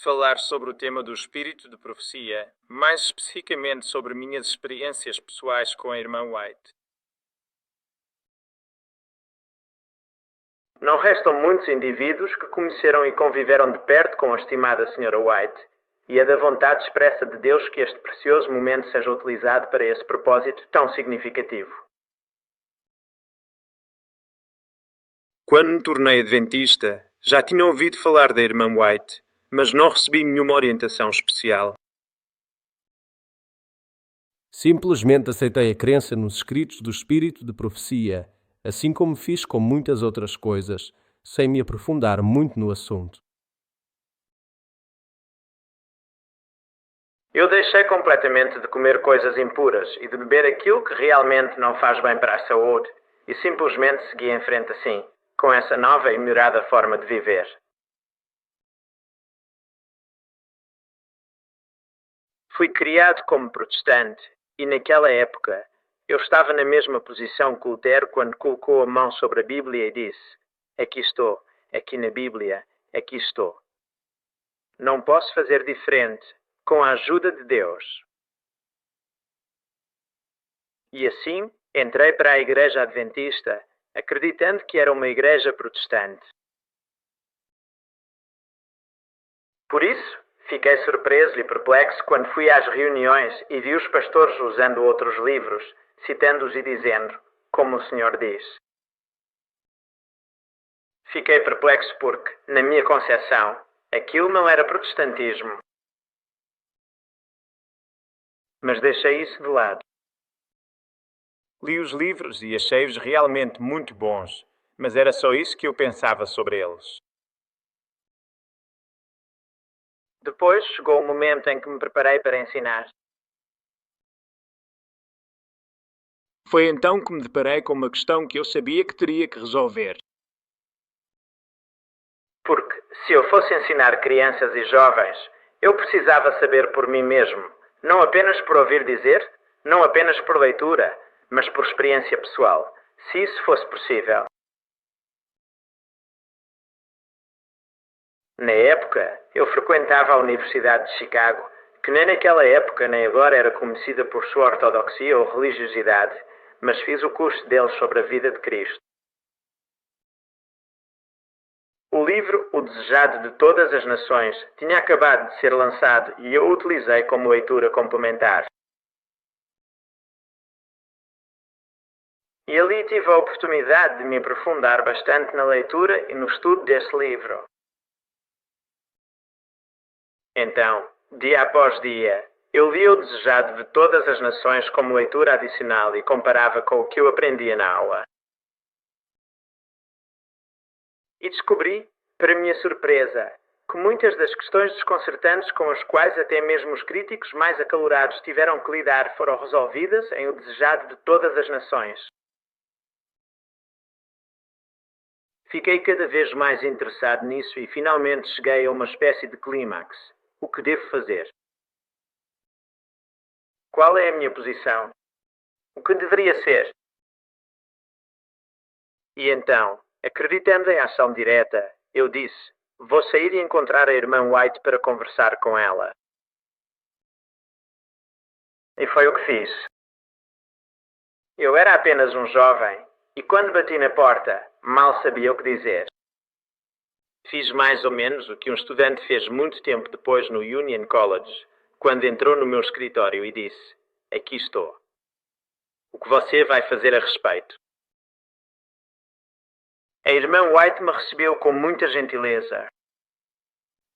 falar sobre o tema do espírito de profecia, mais especificamente sobre minhas experiências pessoais com a irmã White. Não restam muitos indivíduos que conheceram e conviveram de perto com a estimada Sra. White, e é da vontade expressa de Deus que este precioso momento seja utilizado para esse propósito tão significativo. Quando me tornei adventista, já tinha ouvido falar da irmã White, mas não recebi nenhuma orientação especial. Simplesmente aceitei a crença nos escritos do espírito de profecia, assim como fiz com muitas outras coisas, sem me aprofundar muito no assunto. Eu deixei completamente de comer coisas impuras e de beber aquilo que realmente não faz bem para a saúde e simplesmente segui em frente assim, com essa nova e melhorada forma de viver. Fui criado como protestante e naquela época eu estava na mesma posição que Lutero quando colocou a mão sobre a Bíblia e disse: "Aqui estou, aqui na Bíblia, aqui estou." Não posso fazer diferente com a ajuda de Deus. E assim entrei para a Igreja Adventista, acreditando que era uma igreja protestante. Por isso, fiquei surpreso e perplexo quando fui às reuniões e vi os pastores usando outros livros, citando-os e dizendo, como o Senhor diz. Fiquei perplexo porque, na minha concepção, aquilo não era protestantismo. Mas deixei isso de lado. Li os livros e achei-os realmente muito bons, mas era só isso que eu pensava sobre eles. Depois chegou o momento em que me preparei para ensinar. Foi então que me deparei com uma questão que eu sabia que teria que resolver. Porque, se eu fosse ensinar crianças e jovens, eu precisava saber por mim mesmo, não apenas por ouvir dizer, não apenas por leitura, mas por experiência pessoal, se isso fosse possível. Na época, eu frequentava a Universidade de Chicago, que nem naquela época nem agora era conhecida por sua ortodoxia ou religiosidade, mas fiz o curso deles sobre a vida de Cristo. O livro O Desejado de Todas as Nações tinha acabado de ser lançado e eu o utilizei como leitura complementar. E ali tive a oportunidade de me aprofundar bastante na leitura e no estudo desse livro. Então, dia após dia, eu lia O Desejado de Todas as Nações como leitura adicional e comparava com o que eu aprendia na aula. E descobri, para minha surpresa, que muitas das questões desconcertantes com as quais até mesmo os críticos mais acalorados tiveram que lidar foram resolvidas em O Desejado de Todas as Nações. Fiquei cada vez mais interessado nisso e finalmente cheguei a uma espécie de clímax. O que devo fazer? Qual é a minha posição? O que deveria ser? E então, acreditando em ação direta, eu disse, vou sair e encontrar a irmã White para conversar com ela. E foi o que fiz. Eu era apenas um jovem, e quando bati na porta, mal sabia o que dizer. Fiz mais ou menos o que um estudante fez muito tempo depois no Union College, quando entrou no meu escritório e disse, aqui estou. O que você vai fazer a respeito? A irmã White me recebeu com muita gentileza.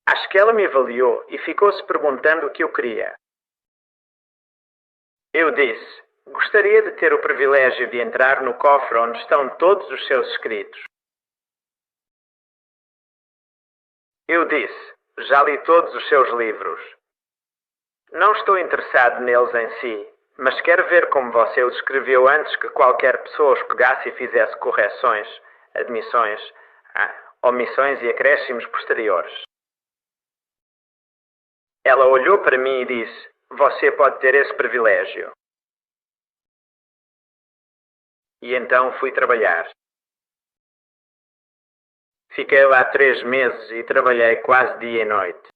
Acho que ela me avaliou e ficou-se perguntando o que eu queria. Eu disse, gostaria de ter o privilégio de entrar no cofre onde estão todos os seus escritos. Eu disse, já li todos os seus livros. Não estou interessado neles em si, mas quero ver como você os escreveu antes que qualquer pessoa os pegasse e fizesse correções, admissões, omissões e acréscimos posteriores. Ela olhou para mim e disse, você pode ter esse privilégio. E então fui trabalhar. Fiquei lá 3 meses e trabalhei quase dia e noite.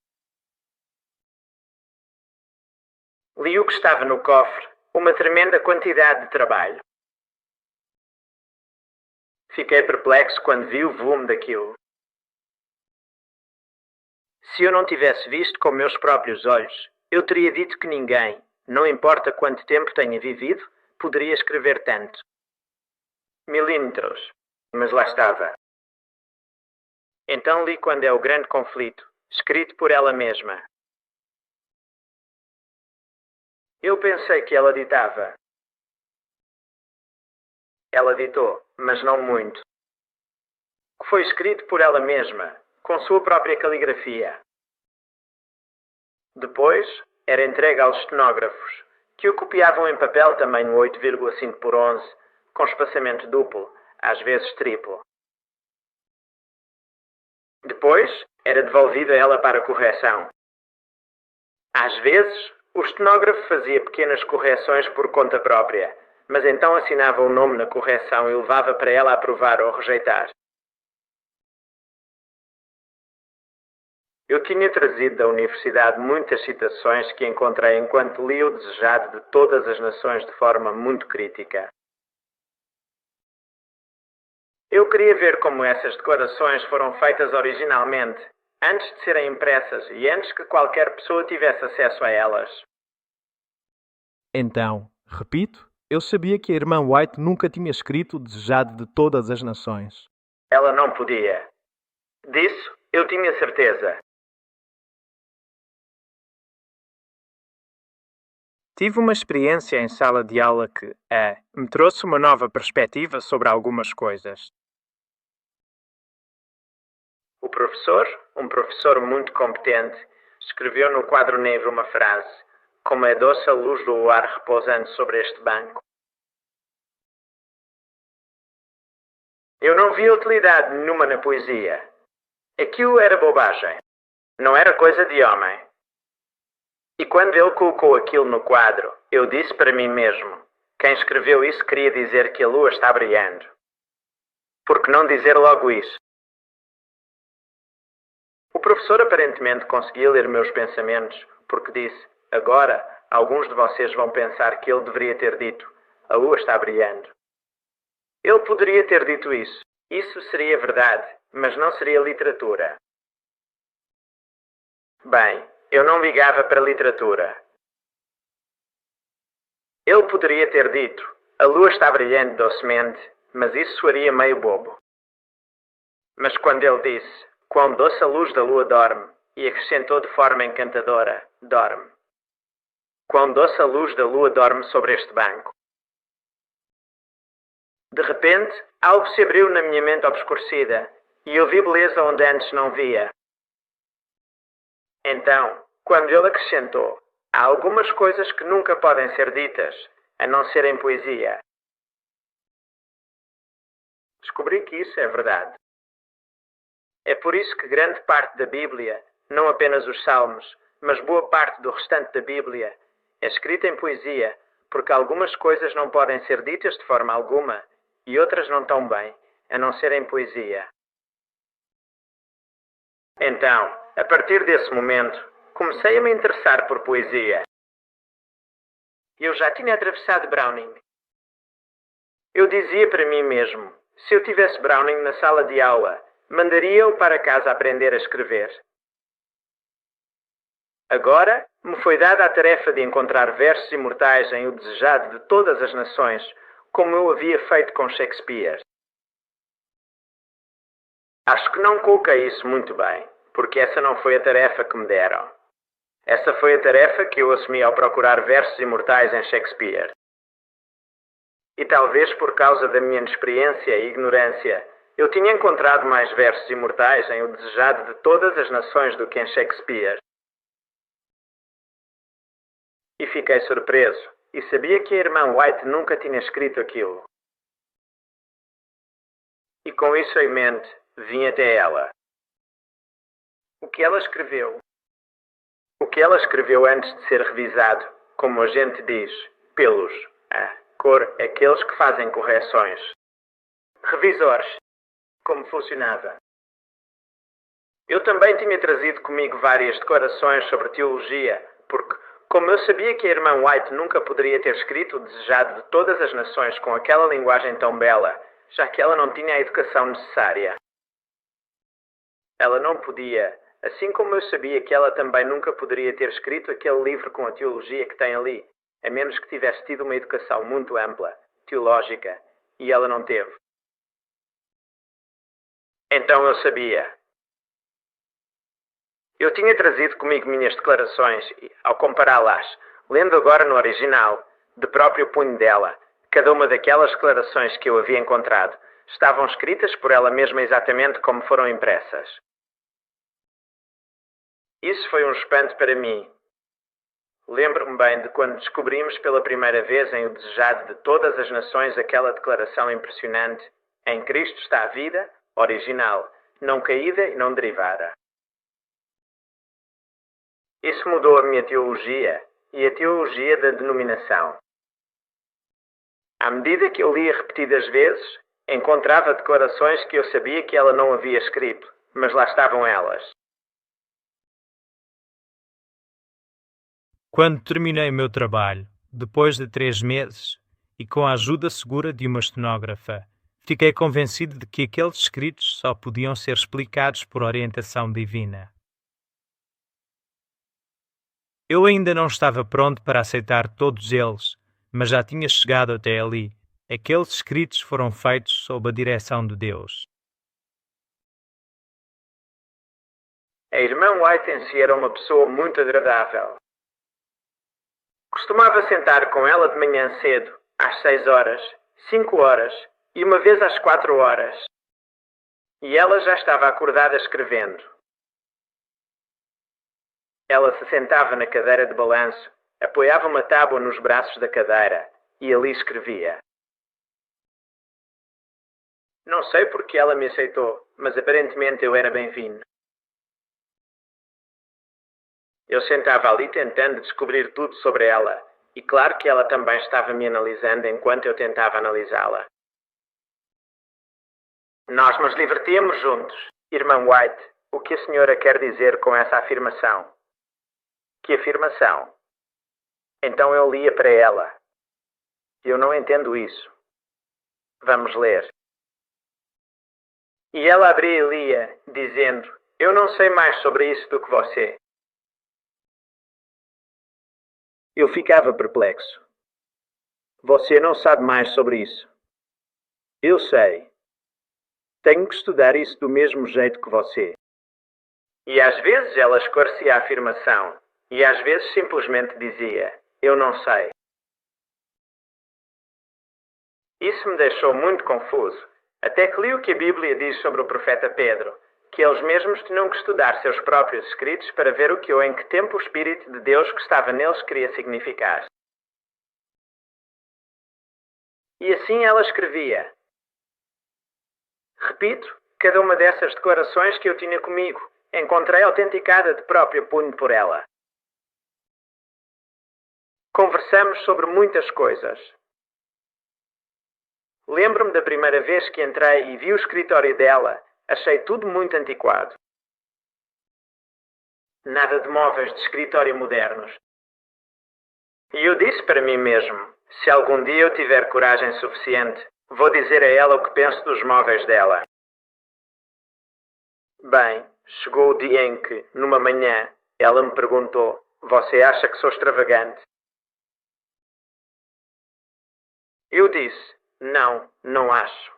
Li o que estava no cofre, uma tremenda quantidade de trabalho. Fiquei perplexo quando vi o volume daquilo. Se eu não tivesse visto com meus próprios olhos, eu teria dito que ninguém, não importa quanto tempo tenha vivido, poderia escrever tanto. Milímetros. Mas lá estava. Então li Quando é o Grande Conflito, escrito por ela mesma. Eu pensei que ela ditava. Ela ditou, mas não muito. Foi escrito por ela mesma, com sua própria caligrafia. Depois, era entregue aos estenógrafos, que o copiavam em papel tamanho 8,5 por 11, com espaçamento duplo, às vezes triplo. Depois, era devolvido a ela para correção. Às vezes, o estenógrafo fazia pequenas correções por conta própria, mas então assinava o nome na correção e levava para ela aprovar ou rejeitar. Eu tinha trazido da universidade muitas citações que encontrei enquanto lia o Desejado de Todas as Nações de forma muito crítica. Eu queria ver como essas declarações foram feitas originalmente, antes de serem impressas e antes que qualquer pessoa tivesse acesso a elas. Então, repito, eu sabia que a irmã White nunca tinha escrito o Desejado de Todas as Nações. Ela não podia. Disso eu tinha certeza. Tive uma experiência em sala de aula que, me trouxe uma nova perspectiva sobre algumas coisas. O professor, um professor muito competente, escreveu no quadro negro uma frase: como é doce a luz do luar repousando sobre este banco. Eu não vi utilidade nenhuma na poesia. Aquilo era bobagem. Não era coisa de homem. E quando ele colocou aquilo no quadro, eu disse para mim mesmo: quem escreveu isso queria dizer que a lua está brilhando. Por que não dizer logo isso? O professor aparentemente conseguia ler meus pensamentos, porque disse: agora, alguns de vocês vão pensar que ele deveria ter dito: a lua está brilhando. Ele poderia ter dito isso. Isso seria verdade, mas não seria literatura. Bem, eu não ligava para a literatura. Ele poderia ter dito: a lua está brilhando docemente, mas isso soaria meio bobo. Mas quando ele disse: quão doce a luz da lua dorme, e acrescentou de forma encantadora: dorme. Quão doce a luz da lua dorme sobre este banco. De repente, algo se abriu na minha mente obscurecida, e eu vi beleza onde antes não via. Então, quando ele acrescentou: há algumas coisas que nunca podem ser ditas, a não ser em poesia. Descobri que isso é verdade. É por isso que grande parte da Bíblia, não apenas os Salmos, mas boa parte do restante da Bíblia, é escrita em poesia, porque algumas coisas não podem ser ditas de forma alguma, e outras não tão bem, a não ser em poesia. Então, a partir desse momento, comecei a me interessar por poesia. Eu já tinha atravessado Browning. Eu dizia para mim mesmo: se eu tivesse Browning na sala de aula, mandaria-o para casa aprender a escrever. Agora, me foi dada a tarefa de encontrar versos imortais em O Desejado de Todas as Nações, como eu havia feito com Shakespeare. Acho que não coloquei isso muito bem, porque essa não foi a tarefa que me deram. Essa foi a tarefa que eu assumi ao procurar versos imortais em Shakespeare. E talvez por causa da minha inexperiência e ignorância, eu tinha encontrado mais versos imortais em O Desejado de Todas as Nações do que em Shakespeare. E fiquei surpreso, e sabia que a irmã White nunca tinha escrito aquilo. E com isso em mente, vim até ela. O que ela escreveu? O que ela escreveu antes de ser revisado, como a gente diz, pelos, aqueles que fazem correções. Revisores. Como funcionava? Eu também tinha trazido comigo várias declarações sobre teologia, porque, Como eu sabia que a irmã White nunca poderia ter escrito o desejado de todas as nações com aquela linguagem tão bela, já que ela não tinha a educação necessária. Ela não podia, assim como eu sabia que ela também nunca poderia ter escrito aquele livro com a teologia que tem ali, a menos que tivesse tido uma educação muito ampla, teológica, e ela não teve. Então eu sabia. Eu tinha trazido comigo minhas declarações e, ao compará-las, lendo agora no original, de próprio punho dela, cada uma daquelas declarações que eu havia encontrado, estavam escritas por ela mesma exatamente como foram impressas. Isso foi um espanto para mim. Lembro-me bem de quando descobrimos pela primeira vez em O Desejado de Todas as Nações aquela declaração impressionante: em Cristo está a vida, original, não caída e não derivada. Isso mudou a minha teologia e a teologia da denominação. À medida que eu lia repetidas vezes, encontrava declarações que eu sabia que ela não havia escrito, mas lá estavam elas. Quando terminei o meu trabalho, depois de 3 meses, e com a ajuda segura de uma estenógrafa, fiquei convencido de que aqueles escritos só podiam ser explicados por orientação divina. Eu ainda não estava pronto para aceitar todos eles, mas já tinha chegado até ali. Aqueles escritos foram feitos sob a direção de Deus. A irmã White em si era uma pessoa muito agradável. Costumava sentar com ela de manhã cedo, às 6 horas, 5 horas e uma vez às 4 horas. E ela já estava acordada escrevendo. Ela se sentava na cadeira de balanço, apoiava uma tábua nos braços da cadeira e ali escrevia. Não sei porque ela me aceitou, mas aparentemente eu era bem-vindo. Eu sentava ali tentando descobrir tudo sobre ela, e claro que ela também estava me analisando enquanto eu tentava analisá-la. Nós nos divertíamos juntos. Irmã White, o que a senhora quer dizer com essa afirmação? Que afirmação? Então eu lia para ela. Eu não entendo isso. Vamos ler. E ela abria e lia, dizendo: eu não sei mais sobre isso do que você. Eu ficava perplexo. Você não sabe mais sobre isso. Eu sei. Tenho que estudar isso do mesmo jeito que você. E às vezes ela esclarecia a afirmação, e às vezes simplesmente dizia: eu não sei. Isso me deixou muito confuso, até que li o que a Bíblia diz sobre o profeta Pedro, que eles mesmos tinham que estudar seus próprios escritos para ver o que ou em que tempo o Espírito de Deus que estava neles queria significar. E assim ela escrevia. Repito, cada uma dessas declarações que eu tinha comigo, encontrei autenticada de próprio punho por ela. Conversamos sobre muitas coisas. Lembro-me da primeira vez que entrei e vi o escritório dela. Achei tudo muito antiquado. Nada de móveis de escritório modernos. E eu disse para mim mesmo, se algum dia eu tiver coragem suficiente, vou dizer a ela o que penso dos móveis dela. Bem, chegou o dia em que, numa manhã, ela me perguntou: você acha que sou extravagante? Eu disse: não, não acho.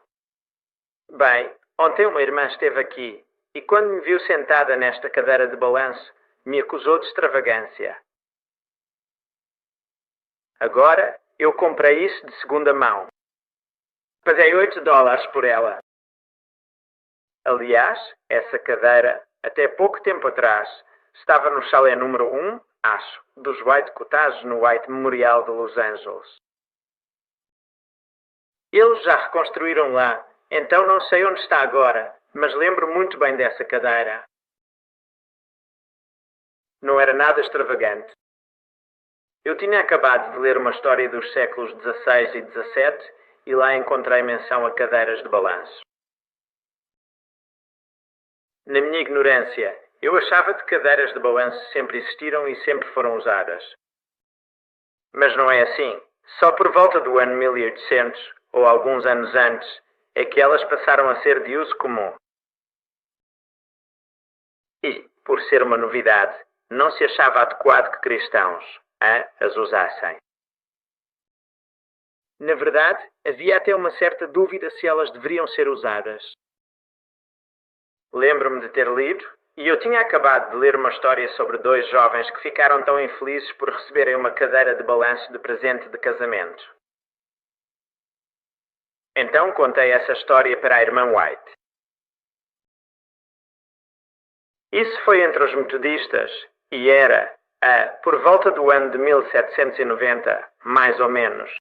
Bem, ontem uma irmã esteve aqui e quando me viu sentada nesta cadeira de balanço, me acusou de extravagância. Agora, eu comprei isso de segunda mão. Paguei $8 por ela. Aliás, essa cadeira, até pouco tempo atrás, estava no chalé número 1, acho, dos White Cottage no White Memorial de Los Angeles. Eles já reconstruíram lá, então não sei onde está agora, mas lembro muito bem dessa cadeira. Não era nada extravagante. Eu tinha acabado de ler uma história dos séculos XVI e XVII e lá encontrei menção a cadeiras de balanço. Na minha ignorância, eu achava que cadeiras de balanço sempre existiram e sempre foram usadas. Mas não é assim. Só por volta do ano 1800, ou alguns anos antes, é que elas passaram a ser de uso comum. E, por ser uma novidade, não se achava adequado que cristãos as usassem. Na verdade, havia até uma certa dúvida se elas deveriam ser usadas. Lembro-me de ter lido, e eu tinha acabado de ler uma história sobre dois jovens que ficaram tão infelizes por receberem uma cadeira de balanço de presente de casamento. Então contei essa história para a irmã White. Isso foi entre os metodistas e era, por volta do ano de 1790, mais ou menos.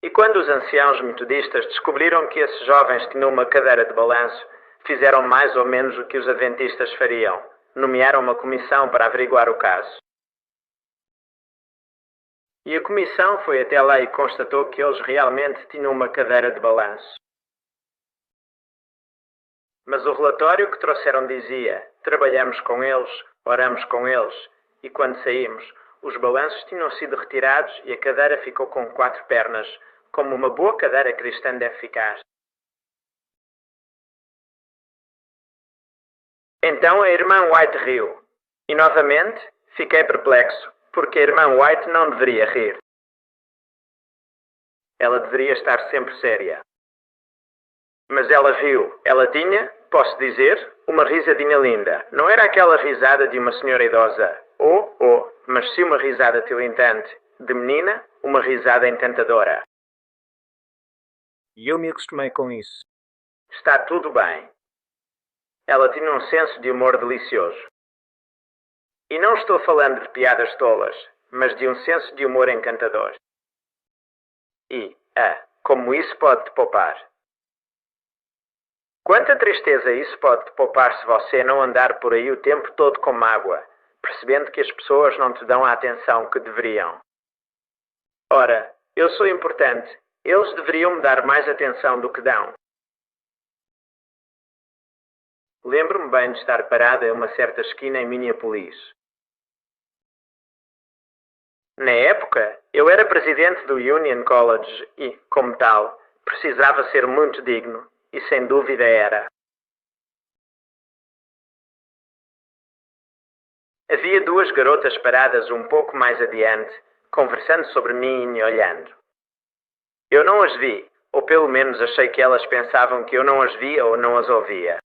E quando os anciãos metodistas descobriram que esses jovens tinham uma cadeira de balanço, fizeram mais ou menos o que os adventistas fariam. Nomearam uma comissão para averiguar o caso. E a comissão foi até lá e constatou que eles realmente tinham uma cadeira de balanço. Mas o relatório que trouxeram dizia: trabalhamos com eles, oramos com eles, e quando saímos, os balanços tinham sido retirados e a cadeira ficou com 4 pernas, como uma boa cadeira cristã deve ficar. Então a irmã White riu. E novamente fiquei perplexo, porque a irmã White não deveria rir. Ela deveria estar sempre séria. Mas ela riu. Ela tinha, posso dizer, uma risadinha linda. Não era aquela risada de uma senhora idosa. Mas sim uma risada tilintante. De menina, uma risada encantadora. E eu me acostumei com isso. Está tudo bem. Ela tinha um senso de humor delicioso. E não estou falando de piadas tolas, mas de um senso de humor encantador. E, como isso pode te poupar. Quanta tristeza isso pode te poupar se você não andar por aí o tempo todo com mágoa, percebendo que as pessoas não te dão a atenção que deveriam. Ora, eu sou importante. Eles deveriam me dar mais atenção do que dão. Lembro-me bem de estar parada em uma certa esquina em Minneapolis. Na época, eu era presidente do Union College e, como tal, precisava ser muito digno, e sem dúvida era. Havia 2 garotas paradas um pouco mais adiante, conversando sobre mim e olhando. Eu não as vi, ou pelo menos achei que elas pensavam que eu não as via ou não as ouvia.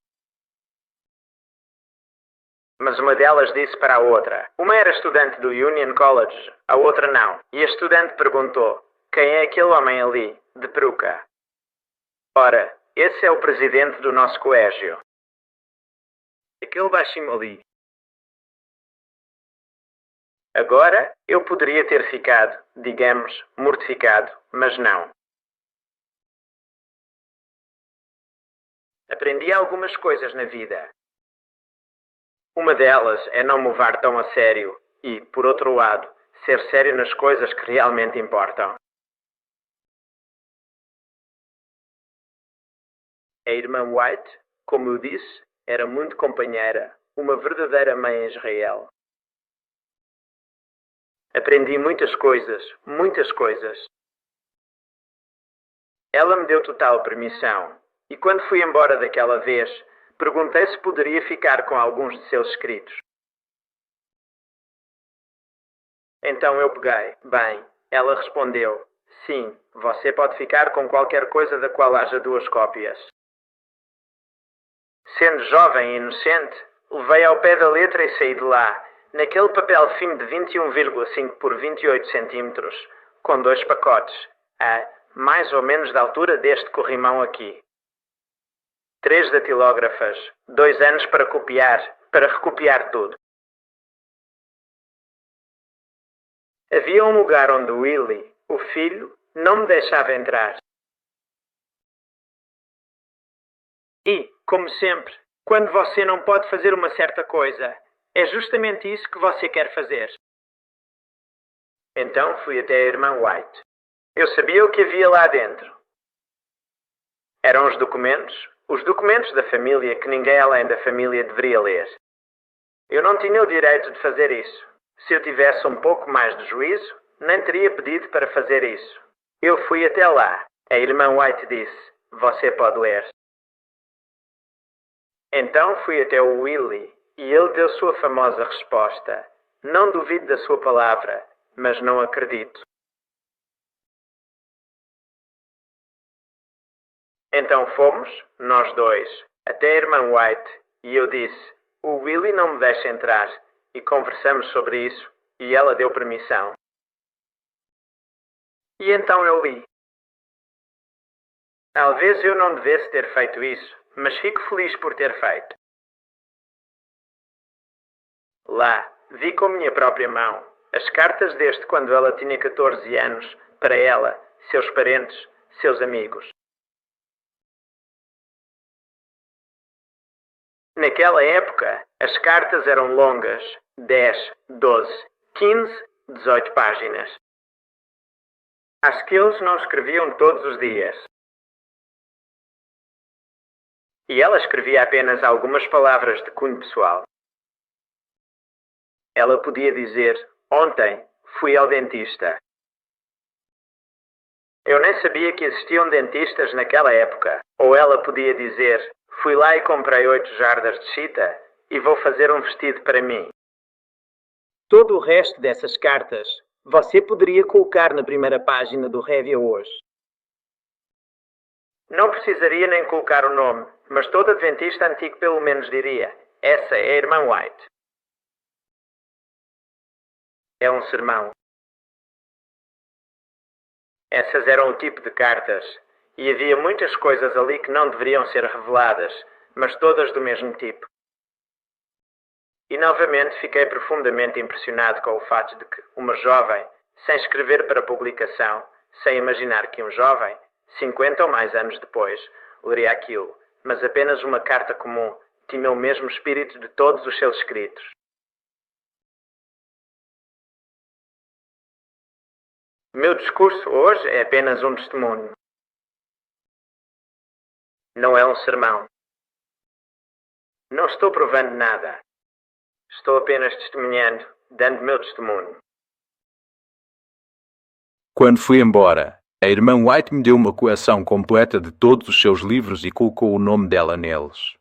Mas uma delas disse para a outra. Uma era estudante do Union College, a outra não. E a estudante perguntou: quem é aquele homem ali, de peruca? Ora, esse é o presidente do nosso colégio. Aquele baixinho ali. Agora, eu poderia ter ficado, digamos, mortificado, mas não. Aprendi algumas coisas na vida. Uma delas é não me levar tão a sério e, por outro lado, ser sério nas coisas que realmente importam. A irmã White, como eu disse, era muito companheira, uma verdadeira mãe em Israel. Aprendi muitas coisas, muitas coisas. Ela me deu total permissão, e quando fui embora daquela vez, perguntei se poderia ficar com alguns de seus escritos. Então eu peguei. Bem, ela respondeu: sim, você pode ficar com qualquer coisa da qual haja 2 cópias. Sendo jovem e inocente, levei ao pé da letra e saí de lá, naquele papel fino de 21,5 por 28 centímetros, com 2 pacotes, mais ou menos da altura deste corrimão aqui. 3 datilógrafas, 2 anos para copiar, para recopiar tudo. Havia um lugar onde Willie, o filho, não me deixava entrar. E, como sempre, quando você não pode fazer uma certa coisa, é justamente isso que você quer fazer. Então fui até a irmã White. Eu sabia o que havia lá dentro. Eram os documentos da família que ninguém além da família deveria ler. Eu não tinha o direito de fazer isso. Se eu tivesse um pouco mais de juízo, nem teria pedido para fazer isso. Eu fui até lá. A irmã White disse: "Você pode ler." Então fui até o Willie e ele deu sua famosa resposta: "Não duvido da sua palavra, mas não acredito." Então fomos, nós dois, até a irmã White e eu disse: "O Willie não me deixa entrar." E conversamos sobre isso e ela deu permissão. E então eu li. Talvez eu não devesse ter feito isso, mas fico feliz por ter feito. Lá, vi com minha própria mão as cartas desde quando ela tinha 14 anos, para ela, seus parentes, seus amigos. Naquela época, as cartas eram longas, 10, 12, 15, 18 páginas. Acho que eles não escreviam todos os dias. E ela escrevia apenas algumas palavras de cunho pessoal. Ela podia dizer: "Ontem fui ao dentista." Eu nem sabia que existiam dentistas naquela época. Ou ela podia dizer: "Fui lá e comprei 8 jardas de chita e vou fazer um vestido para mim." Todo o resto dessas cartas você poderia colocar na primeira página do Review hoje. Não precisaria nem colocar o nome, mas todo adventista antigo pelo menos diria: "Essa é a irmã White." É um sermão. Essas eram o tipo de cartas, e havia muitas coisas ali que não deveriam ser reveladas, mas todas do mesmo tipo. E novamente fiquei profundamente impressionado com o fato de que uma jovem, sem escrever para publicação, sem imaginar que um jovem, 50 ou mais anos depois, leria aquilo, mas apenas uma carta comum, tinha o mesmo espírito de todos os seus escritos. Meu discurso hoje é apenas um testemunho. Não é um sermão. Não estou provando nada. Estou apenas testemunhando, dando meu testemunho. Quando fui embora, a irmã White me deu uma coleção completa de todos os seus livros e colocou o nome dela neles.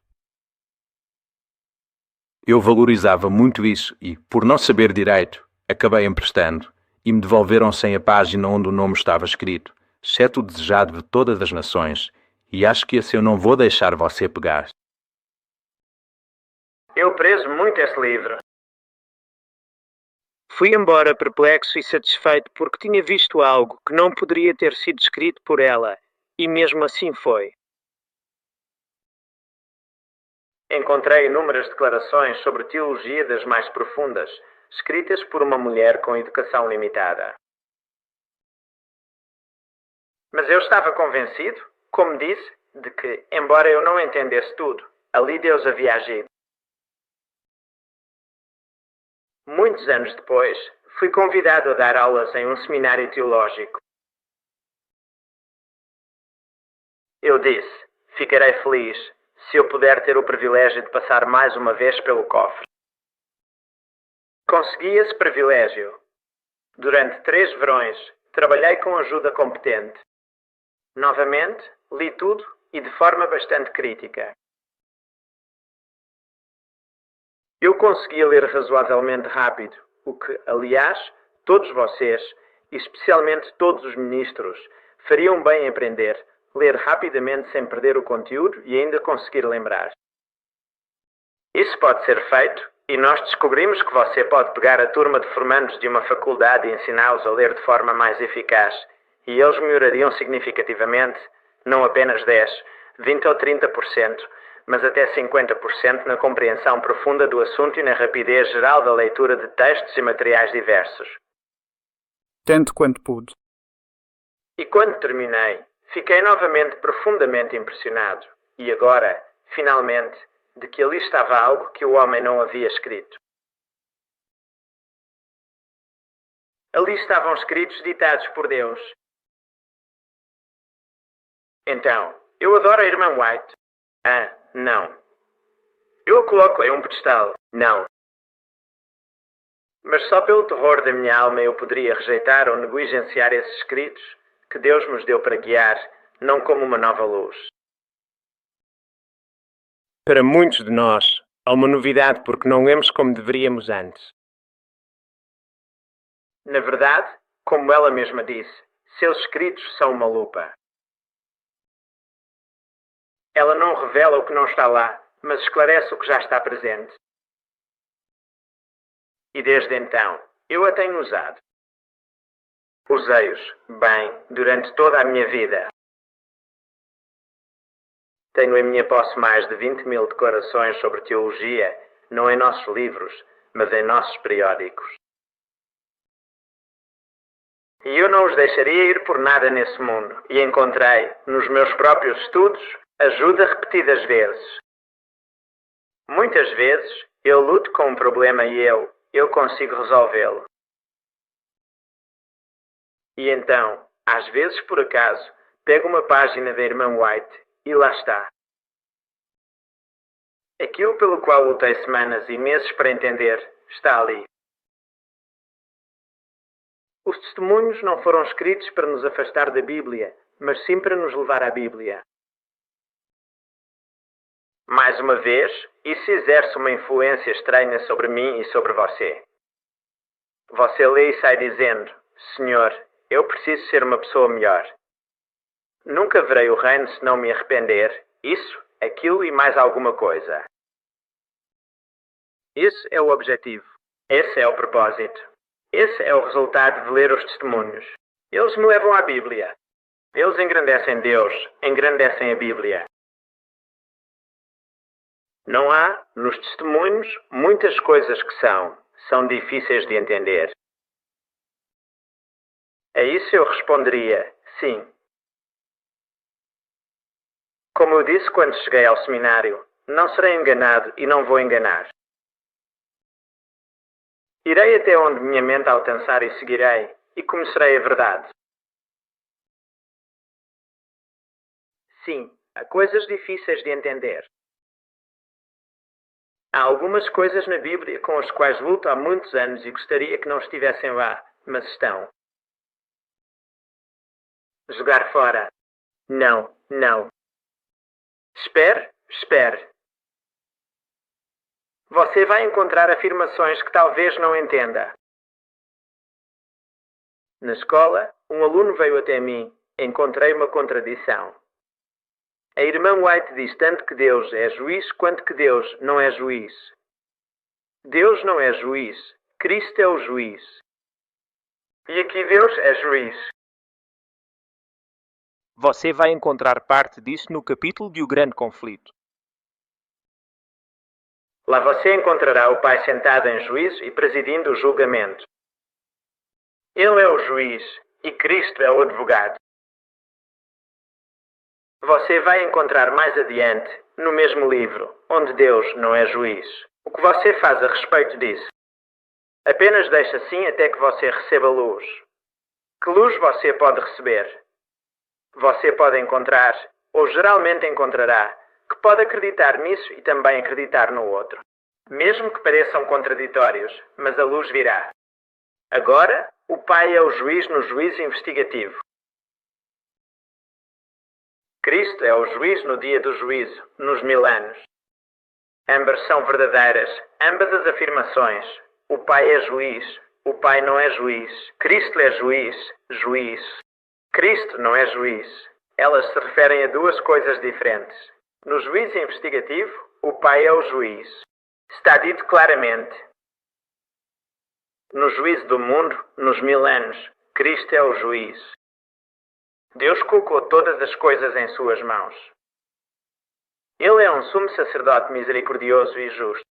Eu valorizava muito isso e, por não saber direito, acabei emprestando e me devolveram sem a página onde o nome estava escrito, exceto o desejado de todas as nações, e acho que esse eu não vou deixar você pegar. Eu prezo muito esse livro. Fui embora perplexo e satisfeito porque tinha visto algo que não poderia ter sido escrito por ela, e mesmo assim foi. Encontrei inúmeras declarações sobre teologia das mais profundas, escritas por uma mulher com educação limitada. Mas eu estava convencido, como disse, de que, embora eu não entendesse tudo, ali Deus havia agido. Muitos anos depois, fui convidado a dar aulas em um seminário teológico. Eu disse: "Ficarei feliz se eu puder ter o privilégio de passar mais uma vez pelo cofre." Consegui esse privilégio. Durante 3 verões, trabalhei com ajuda competente. Novamente, li tudo e de forma bastante crítica. Eu conseguia ler razoavelmente rápido, o que, aliás, todos vocês, e especialmente todos os ministros, fariam bem em aprender, ler rapidamente sem perder o conteúdo e ainda conseguir lembrar. Isso pode ser feito, e nós descobrimos que você pode pegar a turma de formandos de uma faculdade e ensiná-los a ler de forma mais eficaz, e eles melhorariam significativamente, não apenas 10, 20 ou 30%, mas até 50% na compreensão profunda do assunto e na rapidez geral da leitura de textos e materiais diversos. Tanto quanto pude. E quando terminei, fiquei novamente profundamente impressionado. E agora, finalmente, de que ali estava algo que o homem não havia escrito. Ali estavam escritos ditados por Deus. Então, eu adoro a irmã White. Ah, não. Eu a coloco em um pedestal. Não. Mas só pelo terror da minha alma eu poderia rejeitar ou negligenciar esses escritos que Deus nos deu para guiar, não como uma nova luz. Para muitos de nós, há uma novidade porque não lemos como deveríamos antes. Na verdade, como ela mesma disse, seus escritos são uma lupa. Ela não revela o que não está lá, mas esclarece o que já está presente. E desde então, eu a tenho usado. Usei-os, bem, durante toda a minha vida. Tenho em minha posse mais de 20.000 declarações sobre teologia, não em nossos livros, mas em nossos periódicos. E eu não os deixaria ir por nada nesse mundo, e encontrei, nos meus próprios estudos, ajuda repetidas vezes. Muitas vezes, eu luto com um problema e eu consigo resolvê-lo. E então, às vezes por acaso, pego uma página da irmã White e lá está. Aquilo pelo qual lutei semanas e meses para entender, está ali. Os testemunhos não foram escritos para nos afastar da Bíblia, mas sim para nos levar à Bíblia. Mais uma vez, isso exerce uma influência estranha sobre mim e sobre você. Você lê e sai dizendo: Senhor, eu preciso ser uma pessoa melhor. Nunca verei o reino se não me arrepender. Isso, aquilo e mais alguma coisa. Esse é o objetivo. Esse é o propósito. Esse é o resultado de ler os testemunhos. Eles me levam à Bíblia. Eles engrandecem Deus, engrandecem a Bíblia. Não há, nos testemunhos, muitas coisas que são difíceis de entender. A isso eu responderia, sim. Como eu disse quando cheguei ao seminário, não serei enganado e não vou enganar. Irei até onde minha mente alcançar e seguirei, e conhecerei a verdade. Sim, há coisas difíceis de entender. Há algumas coisas na Bíblia com as quais luto há muitos anos e gostaria que não estivessem lá, mas estão. Jogar fora. Não, não. Espere, espere. Você vai encontrar afirmações que talvez não entenda. Na escola, um aluno veio até mim. Encontrei uma contradição. A irmã White diz tanto que Deus é juiz quanto que Deus não é juiz. Deus não é juiz. Cristo é o juiz. E aqui Deus é juiz. Você vai encontrar parte disso no capítulo de O Grande Conflito. Lá você encontrará o Pai sentado em juízo e presidindo o julgamento. Ele é o juiz e Cristo é o advogado. Você vai encontrar mais adiante, no mesmo livro, onde Deus não é juiz. O que você faz a respeito disso? Apenas deixa assim até que você receba luz. Que luz você pode receber? Você pode encontrar, ou geralmente encontrará, que pode acreditar nisso e também acreditar no outro. Mesmo que pareçam contraditórios, mas a luz virá. Agora, o Pai é o juiz no juízo investigativo. Cristo é o juiz no dia do juízo, nos 1000 anos. Ambas são verdadeiras, ambas as afirmações. O Pai é juiz, o Pai não é juiz. Cristo é juiz, juiz. Cristo não é juiz. Elas se referem a duas coisas diferentes. No juízo investigativo, o Pai é o juiz. Está dito claramente. No juízo do mundo, nos 1000 anos, Cristo é o juiz. Deus colocou todas as coisas em suas mãos. Ele é um sumo sacerdote misericordioso e justo.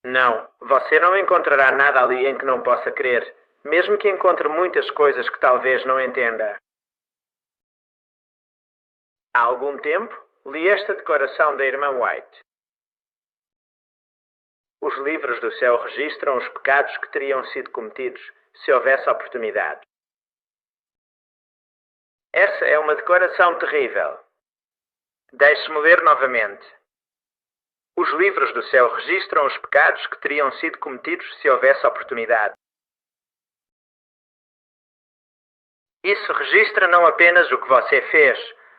Não, você não encontrará nada ali em que não possa crer, mesmo que encontre muitas coisas que talvez não entenda. Há algum tempo, li esta declaração da irmã White. Os livros do céu registram os pecados que teriam sido cometidos se houvesse oportunidade. Essa é uma declaração terrível. Deixe-me ler novamente. Os livros do céu registram os pecados que teriam sido cometidos se houvesse oportunidade. Isso registra não apenas o que você fez,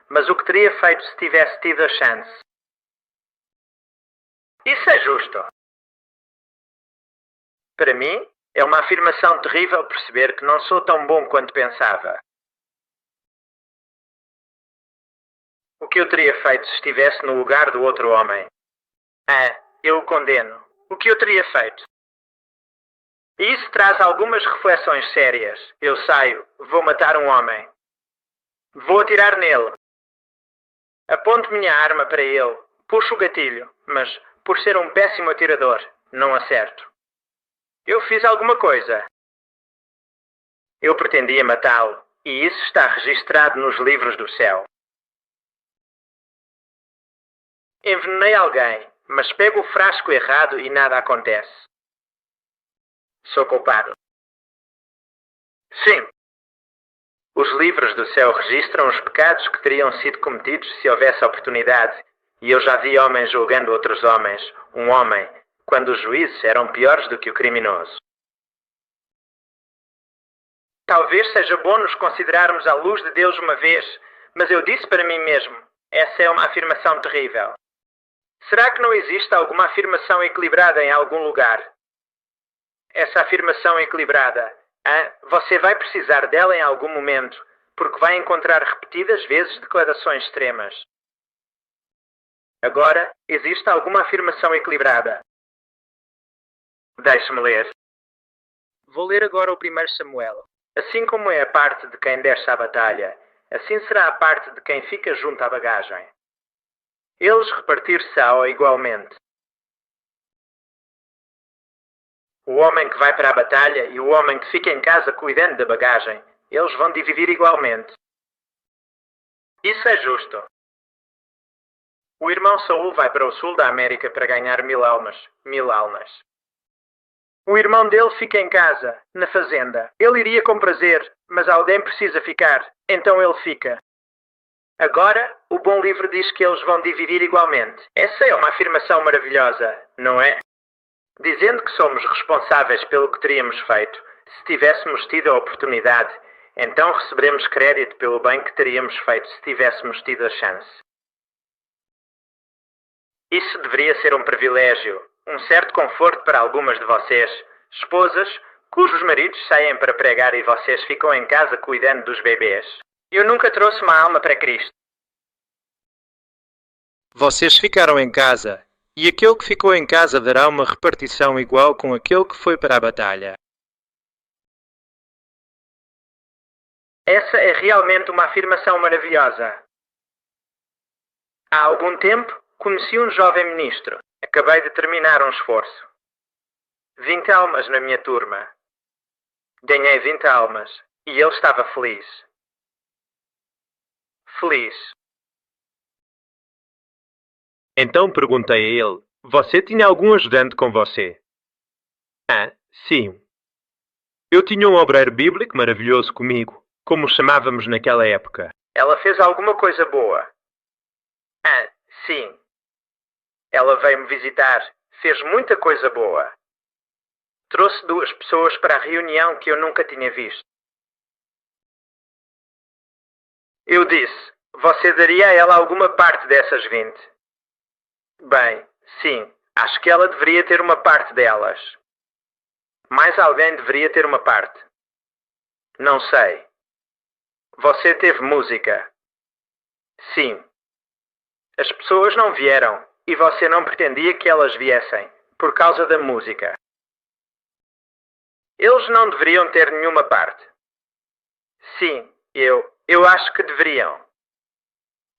mas o que teria feito se tivesse tido a chance. Isso é justo. Para mim, é uma afirmação terrível perceber que não sou tão bom quanto pensava. O que eu teria feito se estivesse no lugar do outro homem? Eu o condeno. O que eu teria feito? E isso traz algumas reflexões sérias. Eu saio, vou matar um homem. Vou atirar nele. Aponto minha arma para ele, puxo o gatilho, mas, por ser um péssimo atirador, não acerto. Eu fiz alguma coisa. Eu pretendia matá-lo, e isso está registrado nos livros do céu. Envenenei alguém, mas pego o frasco errado e nada acontece. Sou culpado. Sim. Os livros do céu registram os pecados que teriam sido cometidos se houvesse oportunidade, e eu já vi homens julgando outros homens, um homem, quando os juízes eram piores do que o criminoso. Talvez seja bom nos considerarmos à luz de Deus uma vez, mas eu disse para mim mesmo, essa é uma afirmação terrível. Será que não existe alguma afirmação equilibrada em algum lugar? Essa afirmação equilibrada, você vai precisar dela em algum momento, porque vai encontrar repetidas vezes declarações extremas. Agora, existe alguma afirmação equilibrada? Deixe-me ler. Vou ler agora o 1 Samuel. Assim como é a parte de quem desce à batalha, assim será a parte de quem fica junto à bagagem. Eles repartir-se-ão igualmente. O homem que vai para a batalha e o homem que fica em casa cuidando da bagagem, eles vão dividir igualmente. Isso é justo. O irmão Saul vai para o sul da América para ganhar 1000 almas. 1000 almas. O irmão dele fica em casa, na fazenda. Ele iria com prazer, mas alguém precisa ficar, então ele fica. Agora, o bom livro diz que eles vão dividir igualmente. Essa é uma afirmação maravilhosa, não é? Dizendo que somos responsáveis pelo que teríamos feito, se tivéssemos tido a oportunidade, então receberemos crédito pelo bem que teríamos feito se tivéssemos tido a chance. Isso deveria ser um privilégio, um certo conforto para algumas de vocês, esposas, cujos maridos saem para pregar e vocês ficam em casa cuidando dos bebês. Eu nunca trouxe uma alma para Cristo. Vocês ficaram em casa, e aquele que ficou em casa dará uma repartição igual com aquele que foi para a batalha. Essa é realmente uma afirmação maravilhosa. Há algum tempo, conheci um jovem ministro. Acabei de terminar um esforço. 20 almas na minha turma. Ganhei 20 almas, e ele estava feliz. Feliz. Então perguntei a ele, você tinha algum ajudante com você? Sim. Eu tinha um obreiro bíblico maravilhoso comigo, como o chamávamos naquela época. Ela fez alguma coisa boa? Sim. Ela veio-me visitar. Fez muita coisa boa. Trouxe 2 pessoas para a reunião que eu nunca tinha visto. Eu disse, você daria a ela alguma parte dessas 20? Bem, sim, acho que ela deveria ter uma parte delas. Mais alguém deveria ter uma parte. Não sei. Você teve música? Sim. As pessoas não vieram e você não pretendia que elas viessem, por causa da música. Eles não deveriam ter nenhuma parte. Sim, eu acho que deveriam.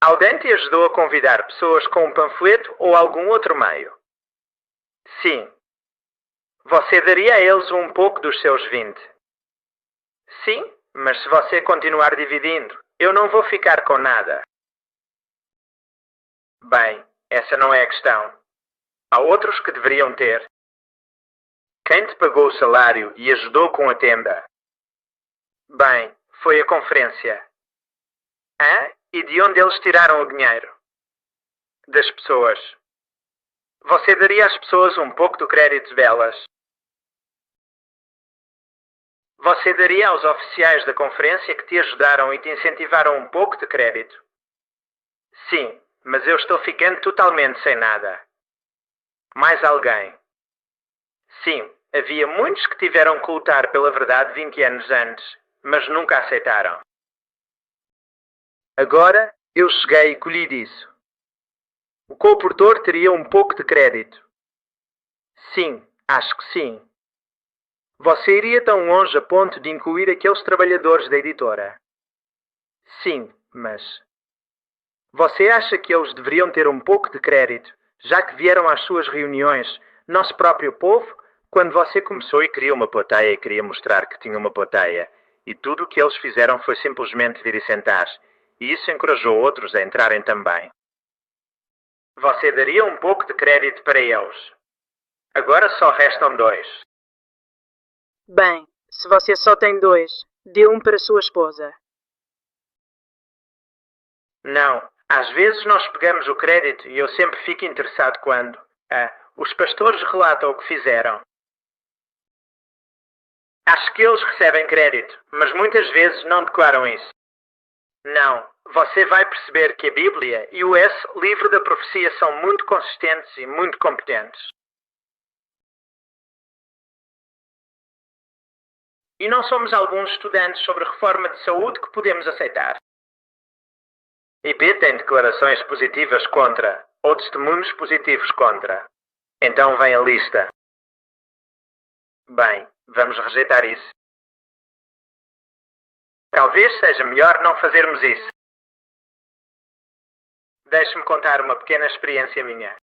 Alguém te ajudou a convidar pessoas com um panfleto ou algum outro meio? Sim. Você daria a eles um pouco dos seus 20? Sim, mas se você continuar dividindo, eu não vou ficar com nada. Bem, essa não é a questão. Há outros que deveriam ter. Quem te pagou o salário e ajudou com a tenda? Bem, foi a conferência. E de onde eles tiraram o dinheiro? Das pessoas. Você daria às pessoas um pouco do crédito delas? Você daria aos oficiais da conferência que te ajudaram e te incentivaram um pouco de crédito? Sim, mas eu estou ficando totalmente sem nada. Mais alguém? Sim, havia muitos que tiveram que lutar pela verdade 20 anos antes, mas nunca aceitaram. Agora eu cheguei e colhi disso. O comportor teria um pouco de crédito. Sim, acho que sim. Você iria tão longe a ponto de incluir aqueles trabalhadores da editora? Sim, mas... Você acha que eles deveriam ter um pouco de crédito, já que vieram às suas reuniões, nosso próprio povo, quando você começou e queria uma plateia e queria mostrar que tinha uma plateia, e tudo o que eles fizeram foi simplesmente vir e sentar, e isso encorajou outros a entrarem também. Você daria um pouco de crédito para eles. Agora só restam 2. Bem, se você só tem 2, dê um para sua esposa. Não, às vezes nós pegamos o crédito e eu sempre fico interessado quando os pastores relatam o que fizeram. Acho que eles recebem crédito, mas muitas vezes não declaram isso. Não, você vai perceber que a Bíblia e o livro da profecia são muito consistentes e muito competentes. E não somos alguns estudantes sobre reforma de saúde que podemos aceitar. IP tem declarações positivas contra, ou testemunhos positivos contra. Então vem a lista. Bem, vamos rejeitar isso. Talvez seja melhor não fazermos isso. Deixe-me contar uma pequena experiência minha.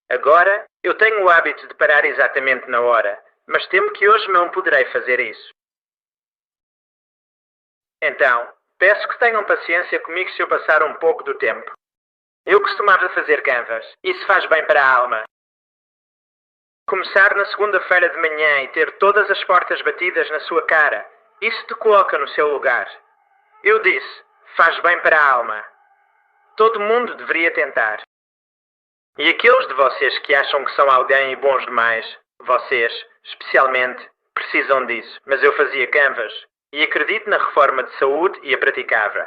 Agora, eu tenho o hábito de parar exatamente na hora, mas temo que hoje não poderei fazer isso. Então, peço que tenham paciência comigo se eu passar um pouco do tempo. Eu costumava fazer canvas. Isso faz bem para a alma. Começar na segunda-feira de manhã e ter todas as portas batidas na sua cara, isso te coloca no seu lugar. Eu disse, faz bem para a alma. Todo mundo deveria tentar. E aqueles de vocês que acham que são alguém e bons demais, vocês, especialmente, precisam disso. Mas eu fazia canvas e acredito na reforma de saúde e a praticava.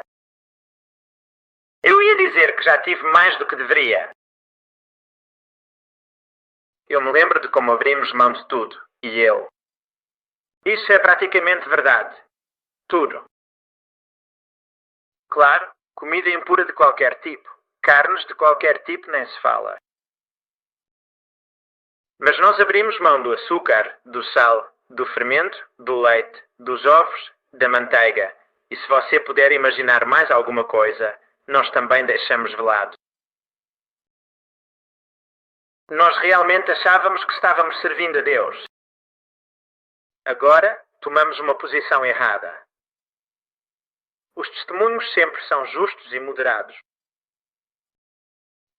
Eu ia dizer que já tive mais do que deveria. Eu me lembro de como abrimos mão de tudo, e eu. Isso é praticamente verdade. Tudo. Claro, comida impura de qualquer tipo. Carnes de qualquer tipo nem se fala. Mas nós abrimos mão do açúcar, do sal, do fermento, do leite, dos ovos, da manteiga. E se você puder imaginar mais alguma coisa, nós também deixamos velado. Nós realmente achávamos que estávamos servindo a Deus. Agora, tomamos uma posição errada. Os testemunhos sempre são justos e moderados.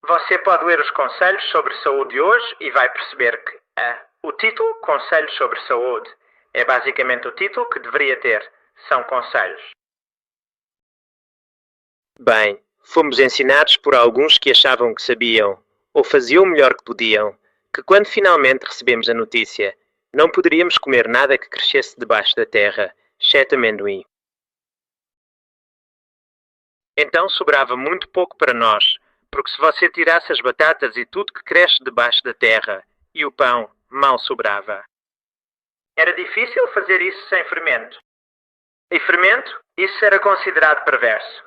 Você pode ler os conselhos sobre saúde hoje e vai perceber que o título Conselhos sobre Saúde é basicamente o título que deveria ter. São conselhos. Bem, fomos ensinados por alguns que achavam que sabiam, ou faziam o melhor que podiam, que quando finalmente recebemos a notícia, não poderíamos comer nada que crescesse debaixo da terra, exceto amendoim. Então sobrava muito pouco para nós, porque se você tirasse as batatas e tudo que cresce debaixo da terra, e o pão, mal sobrava. Era difícil fazer isso sem fermento. E fermento, isso era considerado perverso.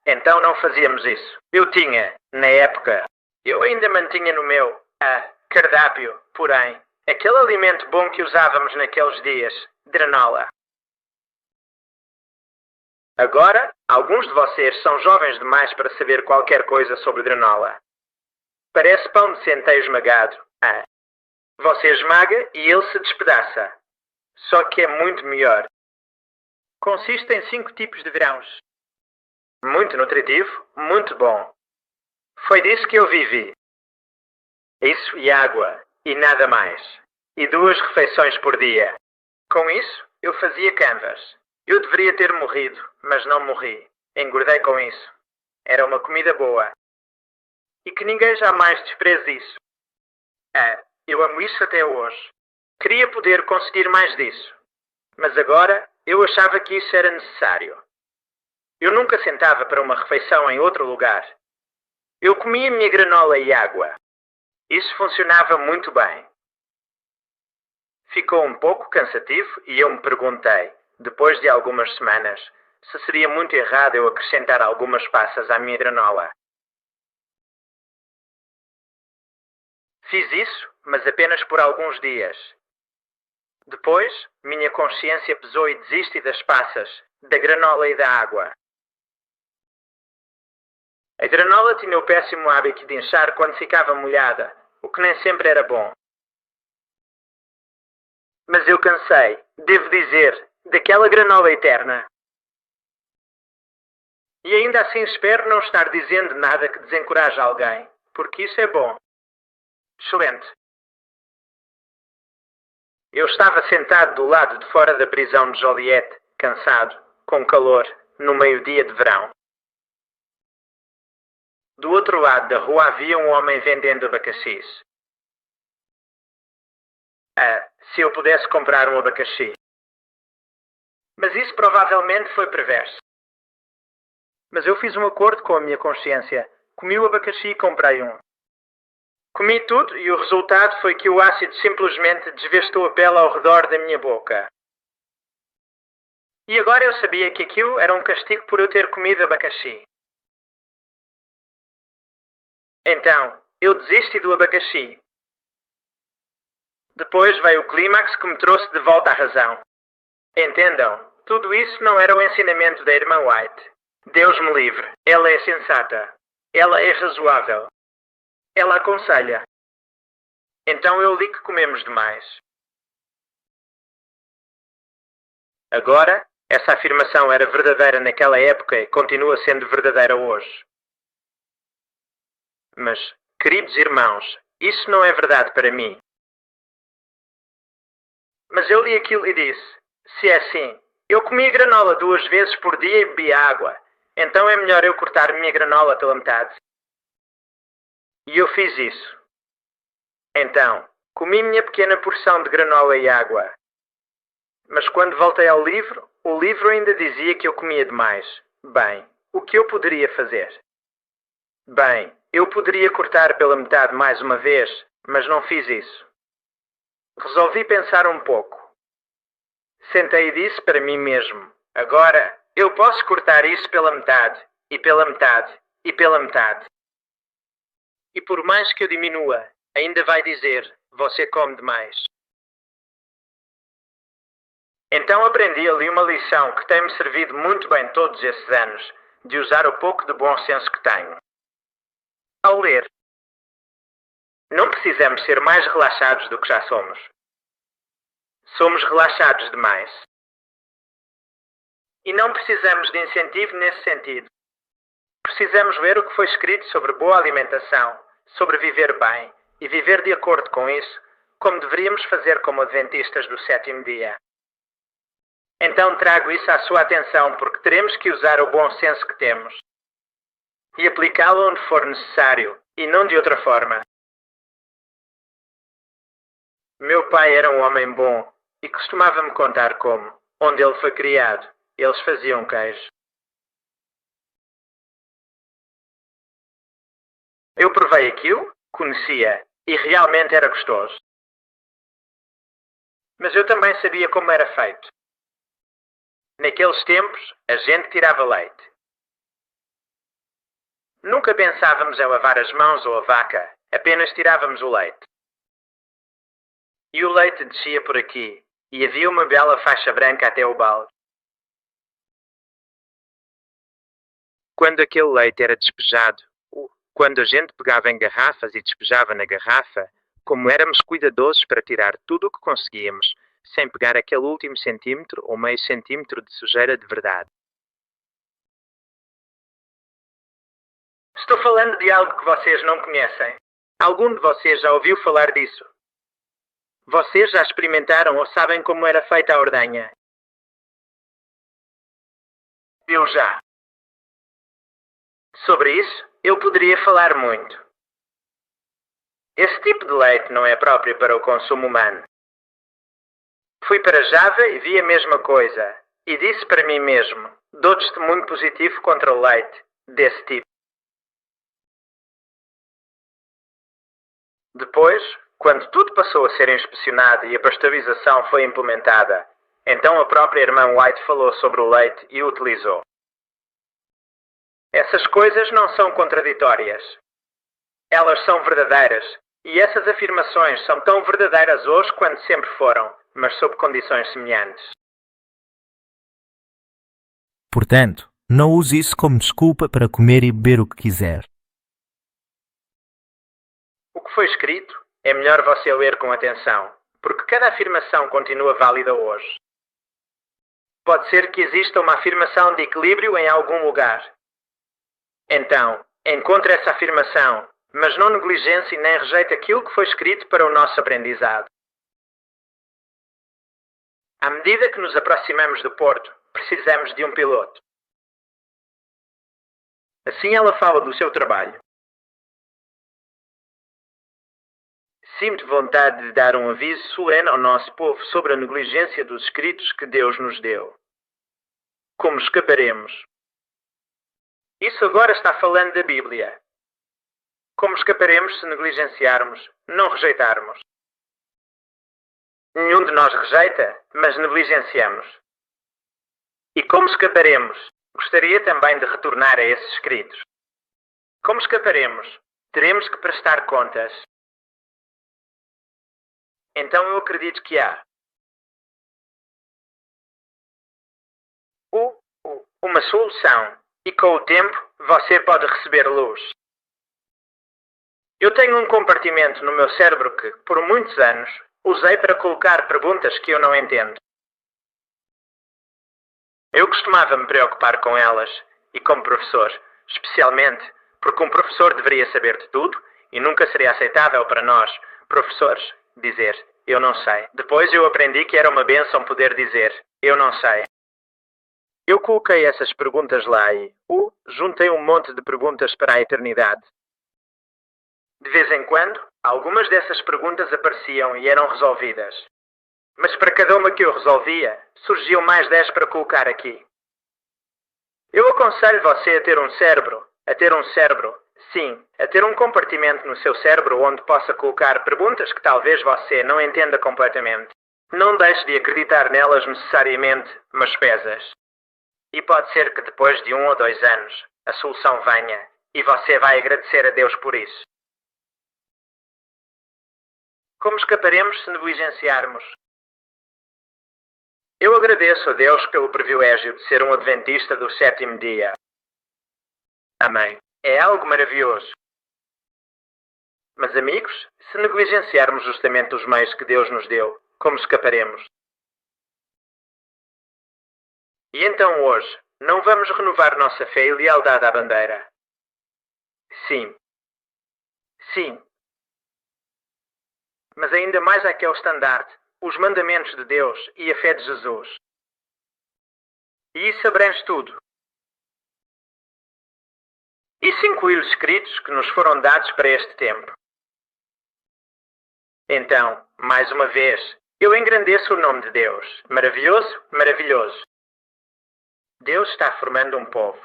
Então não fazíamos isso. Eu tinha, na época, eu ainda mantinha no meu, cardápio, porém, aquele alimento bom que usávamos naqueles dias, granola. Agora, alguns de vocês são jovens demais para saber qualquer coisa sobre granola. Parece pão de centeio esmagado. Você esmaga e ele se despedaça. Só que é muito melhor. Consiste em 5 tipos de grãos. Muito nutritivo, muito bom. Foi disso que eu vivi. Isso e água, e nada mais. E 2 refeições por dia. Com isso, eu fazia canvas. Eu deveria ter morrido, mas não morri. Engordei com isso. Era uma comida boa. E que ninguém jamais despreze isso. Eu amo isso até hoje. Queria poder conseguir mais disso. Mas agora eu achava que isso era necessário. Eu nunca sentava para uma refeição em outro lugar. Eu comia minha granola e água. Isso funcionava muito bem. Ficou um pouco cansativo e eu me perguntei, depois de algumas semanas, se seria muito errado eu acrescentar algumas passas à minha granola. Fiz isso, mas apenas por alguns dias. Depois, minha consciência pesou e desisti das passas, da granola e da água. A granola tinha o péssimo hábito de inchar quando ficava molhada, o que nem sempre era bom. Mas eu cansei, devo dizer, daquela granola eterna. E ainda assim espero não estar dizendo nada que desencoraje alguém, porque isso é bom. Excelente. Eu estava sentado do lado de fora da prisão de Joliette, cansado, com calor, no meio-dia de verão. Do outro lado da rua havia um homem vendendo abacaxis. Se eu pudesse comprar um abacaxi. Mas isso provavelmente foi perverso. Mas eu fiz um acordo com a minha consciência. Comi o abacaxi e comprei um. Comi tudo e o resultado foi que o ácido simplesmente desvestou a pele ao redor da minha boca. E agora eu sabia que aquilo era um castigo por eu ter comido abacaxi. Então, eu desisti do abacaxi. Depois veio o clímax que me trouxe de volta à razão. Entendam, tudo isso não era o ensinamento da irmã White. Deus me livre, ela é sensata. Ela é razoável. Ela aconselha. Então eu li que comemos demais. Agora, essa afirmação era verdadeira naquela época e continua sendo verdadeira hoje. Mas, queridos irmãos, isso não é verdade para mim. Mas eu li aquilo e disse, se é assim, eu comia granola 2 vezes por dia e bebia água, então é melhor eu cortar minha granola pela metade. E eu fiz isso. Então, comi minha pequena porção de granola e água. Mas quando voltei ao livro, o livro ainda dizia que eu comia demais. Bem, o que eu poderia fazer? Bem, eu poderia cortar pela metade mais uma vez, mas não fiz isso. Resolvi pensar um pouco. Sentei e disse para mim mesmo, agora eu posso cortar isso pela metade, e pela metade, e pela metade. E por mais que eu diminua, ainda vai dizer, você come demais. Então aprendi ali uma lição que tem-me servido muito bem todos esses anos, de usar o pouco de bom senso que tenho. Ao ler, não precisamos ser mais relaxados do que já somos. Somos relaxados demais. E não precisamos de incentivo nesse sentido. Precisamos ler o que foi escrito sobre boa alimentação, sobre viver bem e viver de acordo com isso, como deveríamos fazer como adventistas do 7º dia. Então trago isso à sua atenção porque teremos que usar o bom senso que temos e aplicá-lo onde for necessário e não de outra forma. Meu pai era um homem bom e costumava-me contar como, onde ele foi criado, eles faziam queijo. Eu provei aquilo, conhecia, e realmente era gostoso. Mas eu também sabia como era feito. Naqueles tempos, a gente tirava leite. Nunca pensávamos em lavar as mãos ou a vaca, apenas tirávamos o leite. E o leite descia por aqui, e havia uma bela faixa branca até o balde. Quando aquele leite era despejado, quando a gente pegava em garrafas e despejava na garrafa, como éramos cuidadosos para tirar tudo o que conseguíamos, sem pegar aquele último centímetro ou meio centímetro de sujeira de verdade. Estou falando de algo que vocês não conhecem. Algum de vocês já ouviu falar disso? Vocês já experimentaram ou sabem como era feita a ordenha? Eu já. Sobre isso, eu poderia falar muito, Esse tipo de leite não é próprio para o consumo humano. Fui para Java e vi a mesma coisa, e disse para mim mesmo, dou testemunho positivo contra o leite, desse tipo. Depois, quando tudo passou a ser inspecionado e a pasteurização foi implementada, então a própria irmã White falou sobre o leite e o utilizou. Essas coisas não são contraditórias. Elas são verdadeiras, e essas afirmações são tão verdadeiras hoje quanto sempre foram, mas sob condições semelhantes. Portanto, não use isso como desculpa para comer e beber o que quiser. O que foi escrito é melhor você ler com atenção, porque cada afirmação continua válida hoje. Pode ser que exista uma afirmação de equilíbrio em algum lugar. Então, encontre essa afirmação, mas não negligencie nem rejeite aquilo que foi escrito para o nosso aprendizado. À medida que nos aproximamos do porto, precisamos de um piloto. Assim ela fala do seu trabalho. Sinto vontade de dar um aviso solene ao nosso povo sobre a negligência dos escritos que Deus nos deu. Como escaparemos? Isso agora está falando da Bíblia. Como escaparemos se negligenciarmos, não rejeitarmos? Nenhum de nós rejeita, mas negligenciamos. E como escaparemos? Gostaria também de retornar a esses escritos. Como escaparemos? Teremos que prestar contas. Então eu acredito que há uma solução, e com o tempo você pode receber luz. Eu tenho um compartimento no meu cérebro que, por muitos anos, usei para colocar perguntas que eu não entendo. Eu costumava me preocupar com elas, e como professor, especialmente porque um professor deveria saber de tudo, e nunca seria aceitável para nós, professores, dizer, eu não sei. Depois eu aprendi que era uma bênção poder dizer, eu não sei. Eu coloquei essas perguntas lá e, juntei um monte de perguntas para a eternidade. De vez em quando, algumas dessas perguntas apareciam e eram resolvidas. Mas para cada uma que eu resolvia, surgiam mais 10 para colocar aqui. Eu aconselho você a ter um cérebro, sim, a ter um compartimento no seu cérebro onde possa colocar perguntas que talvez você não entenda completamente. Não deixe de acreditar nelas necessariamente, mas pesas. E pode ser que depois de 1 ou 2 anos, a solução venha, e você vai agradecer a Deus por isso. Como escaparemos se negligenciarmos? Eu agradeço a Deus pelo privilégio de ser um adventista do 7º dia. Amém. É algo maravilhoso. Mas amigos, se negligenciarmos justamente os meios que Deus nos deu, como escaparemos? E então hoje, não vamos renovar nossa fé e lealdade à bandeira? Sim. Sim. Mas ainda mais àquele estandarte, os mandamentos de Deus e a fé de Jesus. E isso abrange tudo. Isso inclui os escritos que nos foram dados para este tempo. Então, mais uma vez, eu engrandeço o nome de Deus. Maravilhoso, maravilhoso. Deus está formando um povo.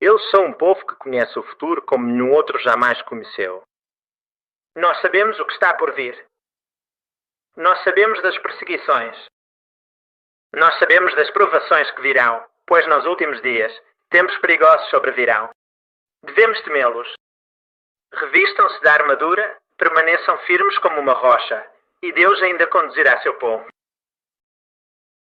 Eles são um povo que conhece o futuro como nenhum outro jamais conheceu. Nós sabemos o que está por vir. Nós sabemos das perseguições. Nós sabemos das provações que virão, pois nos últimos dias, tempos perigosos sobrevirão. Devemos temê-los. Revistam-se da armadura, permaneçam firmes como uma rocha, e Deus ainda conduzirá seu povo.